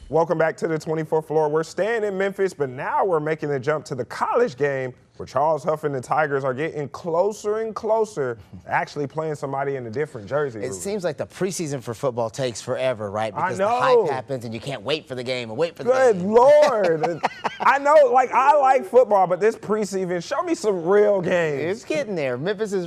Welcome back to the 24th floor. We're staying in Memphis, but now we're making the jump to the college game where Charles Huff and the Tigers are getting closer and closer, actually playing somebody in a different jersey. It seems like the preseason for football takes forever, right? Because I know. The hype happens and you can't wait for the game and wait for the Good game. Lord. I know, like, I like football, but this preseason, show me some real games. It's getting there. Memphis is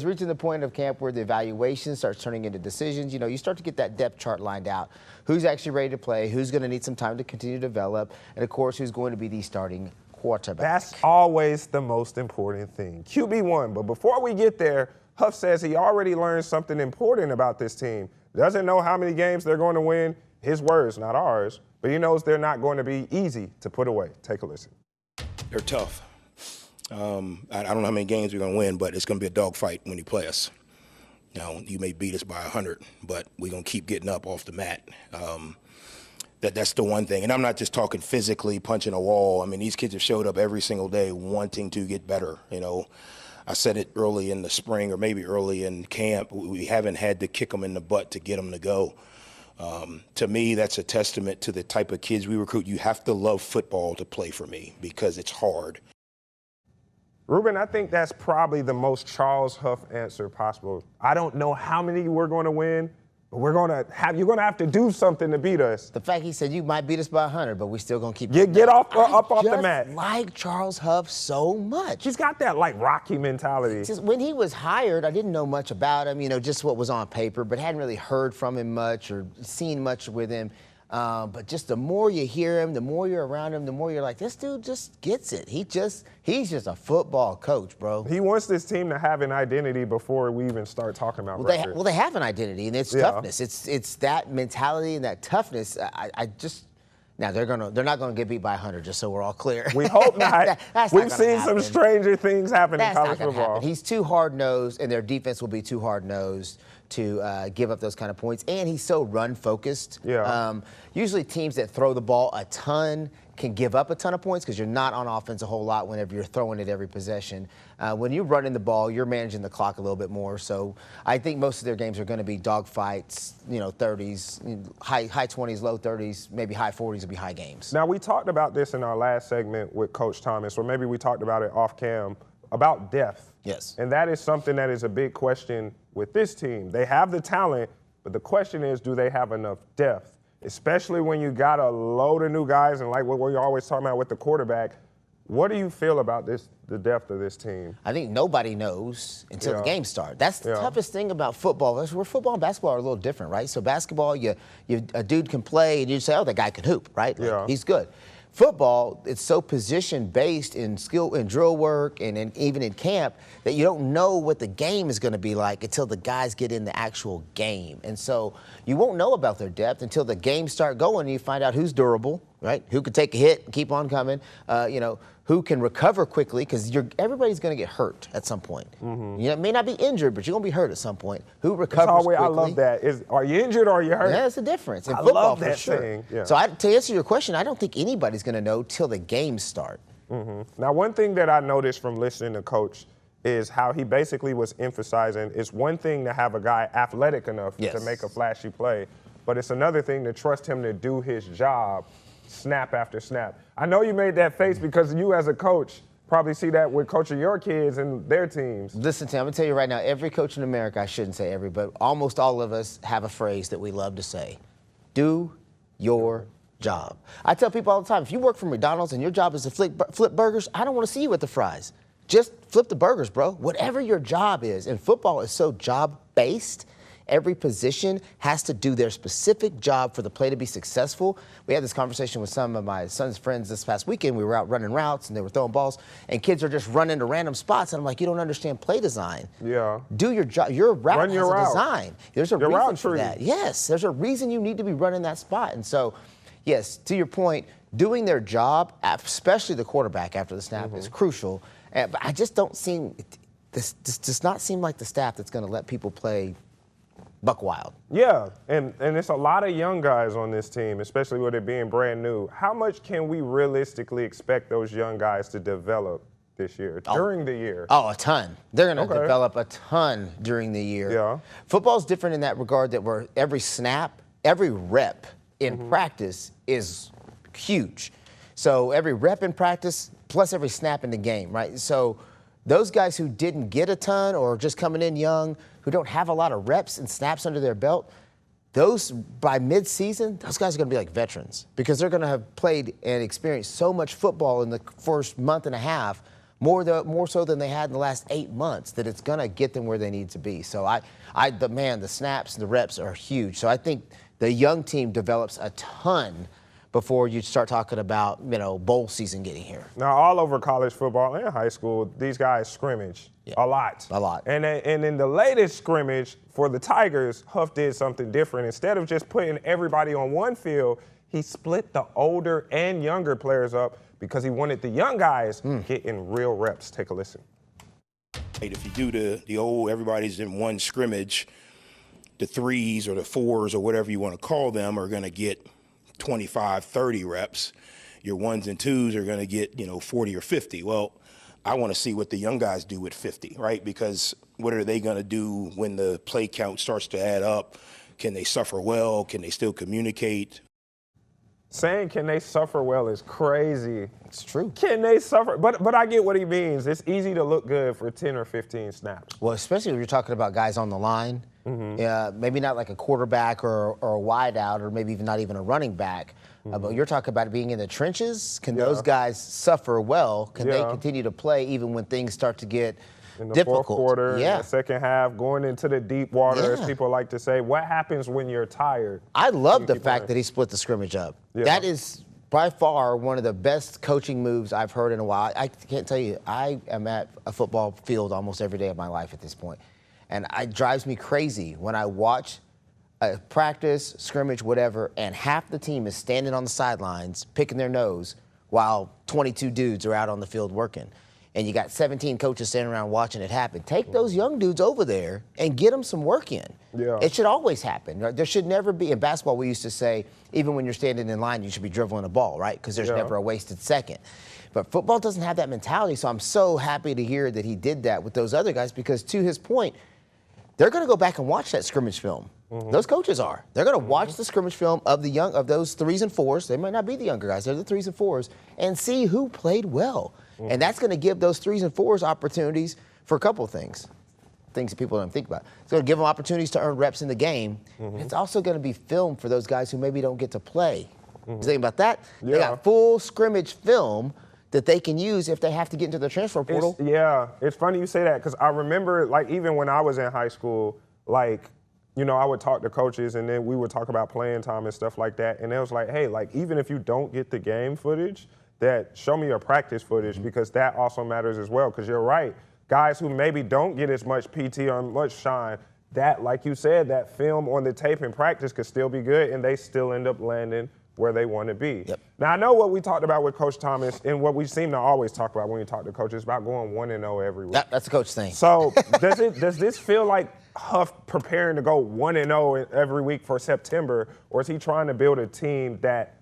reaching the point of camp where the evaluation starts turning into decisions. You know, you start to get that depth chart lined out. Who's actually ready to play, who's going to need some time to continue to develop, and, of course, who's going to be the starting quarterback. That's always the most important thing. QB1. But before we get there, Huff says he already learned something important about this team. Doesn't know how many games they're going to win. His words, not ours. But he knows they're not going to be easy to put away. Take a listen. They're tough. I don't know how many games we're going to win, but it's going to be a dogfight when you play us. Now, you may beat us by 100, but we're going to keep getting up off the mat. That's the one thing. And I'm not just talking physically punching a wall. I mean, these kids have showed up every single day wanting to get better. You know, I said it early in the spring or maybe early in camp. We haven't had to kick them in the butt to get them to go. To me, that's a testament to the type of kids we recruit. You have to love football to play for me because it's hard. Ruben, I think that's probably the most Charles Huff answer possible. I don't know how many we're going to win, but you're going to have to do something to beat us. The fact he said you might beat us by 100, but we still going to keep get up off the mat. I like Charles Huff so much. He's got that, like, Rocky mentality. Just when he was hired, I didn't know much about him, you know, just what was on paper, but hadn't really heard from him much or seen much with him. But just the more you hear him, the more you're around him, the more you're like, this dude just gets it. He's just a football coach, bro. He wants this team to have an identity before we even start talking about records. They have an identity, and it's toughness. It's that mentality and that toughness. Now they're not gonna get beat by 100, just so we're all clear. We hope not. We've seen some stranger things happen in college football. He's too hard-nosed, and their defense will be too hard-nosed to give up those kind of points. And he's so run-focused. Yeah. Usually teams that throw the ball a ton can give up a ton of points because you're not on offense a whole lot whenever you're throwing it every possession. When you're running the ball, you're managing the clock a little bit more. So I think most of their games are going to be dogfights, 30s, high 20s, low 30s, maybe high 40s will be high games. Now, we talked about this in our last segment with Coach Thomas, or maybe we talked about it off cam, about depth. Yes. And that is something that is a big question with this team. They have the talent, but the question is, do they have enough depth? Especially when you got a load of new guys and like what we're always talking about with the quarterback. What do you feel about the depth of this team? I think nobody knows until the game starts. That's the toughest thing about football. Where football and basketball are a little different, right? So basketball, a dude can play and you say, oh, that guy can hoop, right? Like, he's good. Football, it's so position-based in skill and drill work and even in camp that you don't know what the game is going to be like until the guys get in the actual game. And so you won't know about their depth until the games start going and you find out who's durable, right? Who can take a hit and keep on coming, who can recover quickly because everybody's going to get hurt at some point. Mm-hmm. You may not be injured, but you're going to be hurt at some point. Who recovers quickly? I love that. Are you injured or are you hurt? Yeah, that's the difference. In I football, love that for sure. thing. Yeah. So to answer your question, I don't think anybody's going to know till the games start. Mm-hmm. Now, one thing that I noticed from listening to Coach is how he basically was emphasizing it's one thing to have a guy athletic enough to make a flashy play, but it's another thing to trust him to do his job snap after snap. I know you made that face because you as a coach probably see that with coaching your kids and their teams. Listen to me, I'm going to tell you right now, every coach in America, I shouldn't say every, but almost all of us have a phrase that we love to say. Do your job. I tell people all the time, if you work for McDonald's and your job is to flip burgers, I don't want to see you with the fries. Just flip the burgers, bro. Whatever your job is, and football is so job-based, every position has to do their specific job for the play to be successful. We had this conversation with some of my son's friends this past weekend. We were out running routes, and they were throwing balls, and kids are just running to random spots. And I'm like, you don't understand play design. Yeah. Do your job. Your route has a design. There's a reason reason for that. Yes, there's a reason you need to be running that spot. And so, yes, to your point, doing their job, especially the quarterback after the snap, is crucial. But I just don't this does not seem like the staff that's going to let people play buck wild. Yeah, and it's a lot of young guys on this team, especially with it being brand new. How much can we realistically expect those young guys to develop this year, during the year? Oh, a ton. They're going to develop a ton during the year. Yeah. Football's different in that regard that every snap, every rep in practice is huge. So every rep in practice plus every snap in the game, right? So those guys who didn't get a ton or just coming in young, who don't have a lot of reps and snaps under their belt, those by mid-season, those guys are going to be like veterans because they're going to have played and experienced so much football in the first month and a half, more so than they had in the last 8 months, that it's going to get them where they need to be. So the snaps and the reps are huge. So I think the young team develops a ton before you start talking about, bowl season getting here. Now, all over college football and high school, these guys scrimmage a lot. A lot. And in the latest scrimmage for the Tigers, Huff did something different. Instead of just putting everybody on one field, he split the older and younger players up because he wanted the young guys getting real reps. Take a listen. If you do the old everybody's in one scrimmage, the 3s or the 4s or whatever you want to call them are going to get 25, 30 reps. Your 1s and 2s are going to get, 40 or 50. Well, I want to see what the young guys do with 50, right? Because what are they going to do when the play count starts to add up? Can they suffer well? Can they still communicate? Saying can they suffer well is crazy. It's true. Can they suffer? But I get what he means. It's easy to look good for 10 or 15 snaps. Well, especially when you're talking about guys on the line. Maybe not like a quarterback or a wide out or maybe even not even a running back. But you're talking about being in the trenches. Can those guys suffer well? Can they continue to play even when things start to get in the difficult? fourth quarter, in the second half, going into the deep water, as people like to say. What happens when you're tired? I love the fact that he split the scrimmage up. That is by far one of the best coaching moves I've heard in a while. I can't tell you, I am at a football field almost every day of my life at this point. And it drives me crazy when I watch a practice, scrimmage, whatever, and half the team is standing on the sidelines picking their nose while 22 dudes are out on the field working. And you got 17 coaches standing around watching it happen. Take those young dudes over there and get them some work in. It should always happen. Right? There should never be, in basketball we used to say, even when you're standing in line, you should be dribbling a ball, right? Because there's never a wasted second. But football doesn't have that mentality, so I'm so happy to hear that he did that with those other guys because to his point, they're going to go back and watch that scrimmage film. Those coaches are. They're going to watch the scrimmage film of those 3s and 4s. They might not be the younger guys. They're the 3s and 4s, and see who played well. And that's going to give those 3s and 4s opportunities for a couple of things that people don't think about. It's going to give them opportunities to earn reps in the game. It's also going to be film for those guys who maybe don't get to play. You think about that? They got full scrimmage film that they can use if they have to get into the transfer portal. It's funny you say that because I remember, even when I was in high school, I would talk to coaches and then we would talk about playing time and stuff like that. And it was like, hey, even if you don't get the game footage, that show me your practice footage because that also matters as well. Because you're right, guys who maybe don't get as much PT or much shine, that, like you said, that film on the tape in practice could still be good and they still end up landing where they want to be. Now, I know what we talked about with Coach Thomas and what we seem to always talk about when we talk to coaches about going 1-0 every week. That's the coach thing. So does this feel like Huff preparing to go 1-0 every week for September, or is he trying to build a team that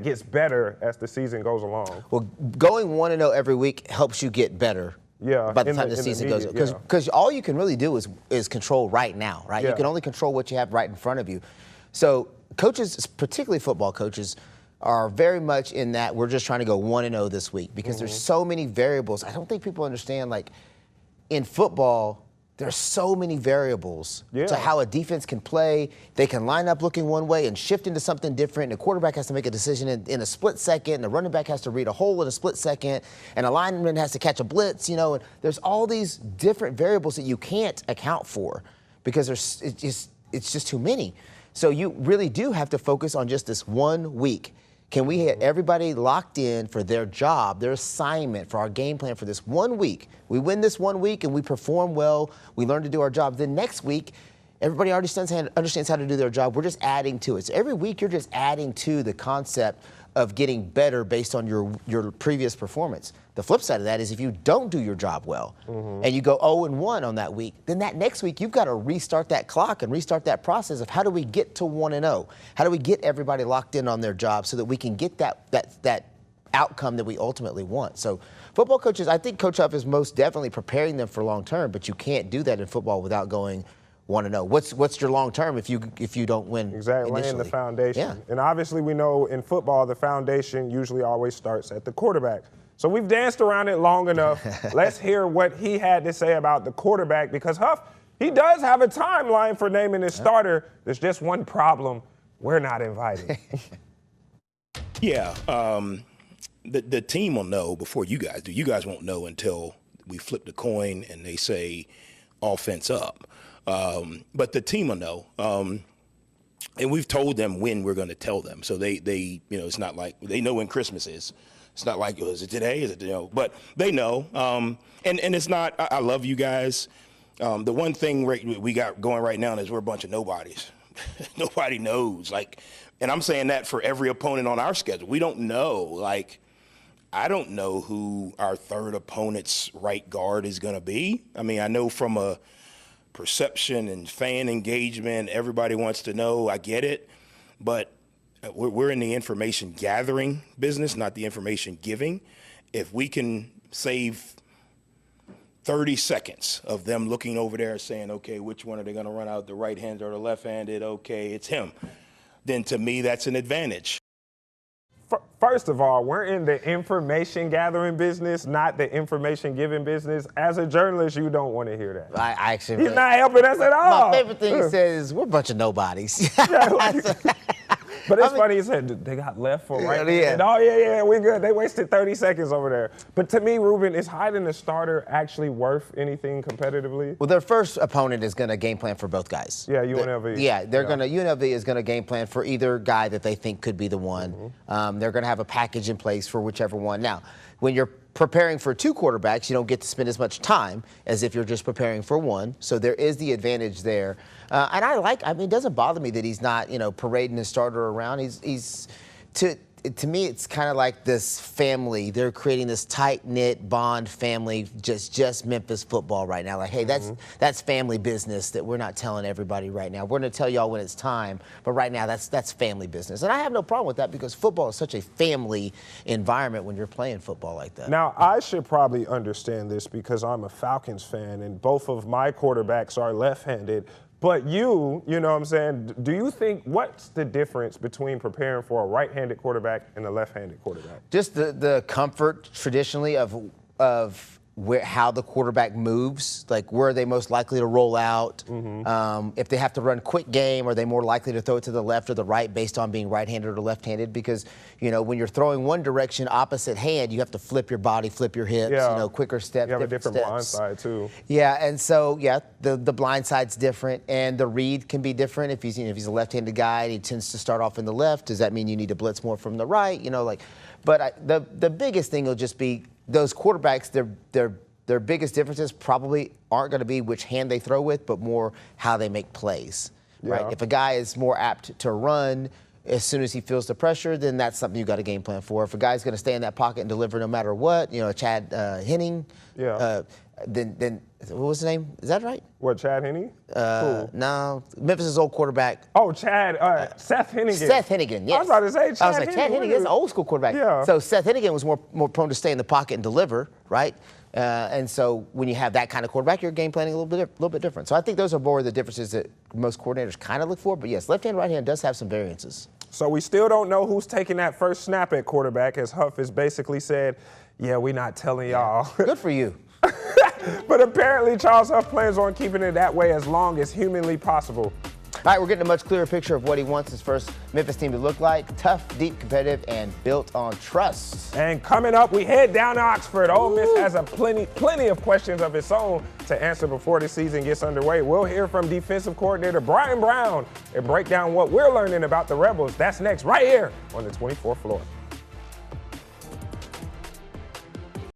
gets better as the season goes along? Well, going 1-0 every week helps you get better. By the time the season goes, because all you can really do is control right now, right? You can only control what you have right in front of you. So coaches, particularly football coaches, are very much in that we're just trying to go 1-0 this week because there's so many variables. I don't think people understand, in football, there's so many variables to how a defense can play. They can line up looking one way and shift into something different. And the quarterback has to make a decision in a split second. And the running back has to read a hole in a split second. And a lineman has to catch a blitz, And there's all these different variables that you can't account for because it's just too many. So you really do have to focus on just this 1 week. Can we get everybody locked in for their job, their assignment, for our game plan for this 1 week? We win this 1 week and we perform well. We learn to do our job. Then next week, everybody already understands how to do their job. We're just adding to it. So every week, you're just adding to the concept of getting better based on your previous performance. The flip side of that is if you don't do your job well and you go 0-1 on that week, then that next week you've got to restart that clock and restart that process of how do we get to 1-0? How do we get everybody locked in on their job so that we can get that outcome that we ultimately want? So football coaches, I think Coach Huff is most definitely preparing them for long term, but you can't do that in football without going want to know. What's your long term if you don't win? Exactly, laying the foundation. Yeah. And obviously we know in football the foundation usually always starts at the quarterback. So we've danced around it long enough. Let's hear what he had to say about the quarterback, because Huff, he does have a timeline for naming his starter. There's just one problem. We're not invited. Yeah, the team will know before you guys do. You guys won't know until we flip the coin and they say offense up. But the team will know. And we've told them when we're going to tell them. So they it's not like they know when Christmas is. It's not like, is it today? Is it, but they know. And it's not, I love you guys. The one thing we got going right now is we're a bunch of nobodies. Nobody knows. And I'm saying that for every opponent on our schedule. We don't know. I don't know who our third opponent's right guard is going to be. I mean, I know from a perception and fan engagement, everybody wants to know. I get it. But we're in the information gathering business, not the information giving. If we can save 30 seconds of them looking over there saying, okay, which one are they going to run out, the right-handed or the left-handed? Okay, it's him. Then to me, that's an advantage. First of all, we're in the information gathering business, not the information giving business. As a journalist, you don't want to hear that. I actually. He's not helping us at all. My favorite thing he says is, we're a bunch of nobodies. But it's funny, he said they got left for right. Yeah. And, oh, yeah, we good. They wasted 30 seconds over there. But to me, Ruben, is hiding the starter actually worth anything competitively? Well, their first opponent is going to game plan for both guys. Yeah, UNLV. UNLV is going to game plan for either guy that they think could be the one. Mm-hmm. They're going to have a package in place for whichever one. Now, when you're preparing for two quarterbacks, you don't get to spend as much time as if you're just preparing for one. So there is the advantage there. And it doesn't bother me that he's not, parading his starter around. To me, it's kind of like this family. They're creating this tight-knit bond family, just Memphis football right now. Like, hey, that's family business that we're not telling everybody right now. We're going to tell y'all when it's time, but right now that's family business. And I have no problem with that because football is such a family environment when you're playing football like that. Now, I should probably understand this because I'm a Falcons fan, and both of my quarterbacks are left-handed. But you know what I'm saying, do you think, what's the difference between preparing for a right-handed quarterback and a left-handed quarterback? Just the comfort traditionally of how the quarterback moves, like where are they most likely to roll out. Mm-hmm. If they have to run quick game, are they more likely to throw it to the left or the right based on being right-handed or left-handed? Because, when you're throwing one direction, opposite hand, you have to flip your body, flip your hips, quicker steps. You have a different blind side, too. Yeah, and so, the blind side's different, and the read can be different. If he's a left-handed guy and he tends to start off in the left, does that mean you need to blitz more from the right? But the biggest thing will just be those quarterbacks, their biggest differences probably aren't going to be which hand they throw with, but more how they make plays, right? If a guy is more apt to run as soon as he feels the pressure, then that's something you got to game plan for. If a guy's going to stay in that pocket and deliver no matter what, Chad Henning, then what was his name? Is that right? What, Chad Henne? No, Memphis' old quarterback. Oh, Seth Hennigan. Seth Hennigan, yes. I was about to say Chad Hennigan. Chad Hennigan is an old school quarterback. Yeah. So Seth Hennigan was more prone to stay in the pocket and deliver, right? And so when you have that kind of quarterback, you're game planning a little bit different. So I think those are more the differences that most coordinators kind of look for. But yes, left hand, right hand does have some variances. So we still don't know who's taking that first snap at quarterback, as Huff has basically said, we're not telling y'all. Good for you. But apparently Charles Huff plans on keeping it that way as long as humanly possible. All right, we're getting a much clearer picture of what he wants his first Memphis team to look like. Tough, deep, competitive, and built on trust. And coming up, we head down to Oxford. Ole Miss has plenty of questions of its own to answer before the season gets underway. We'll hear from defensive coordinator Brian Brown and break down what we're learning about the Rebels. That's next right here on the 24th floor.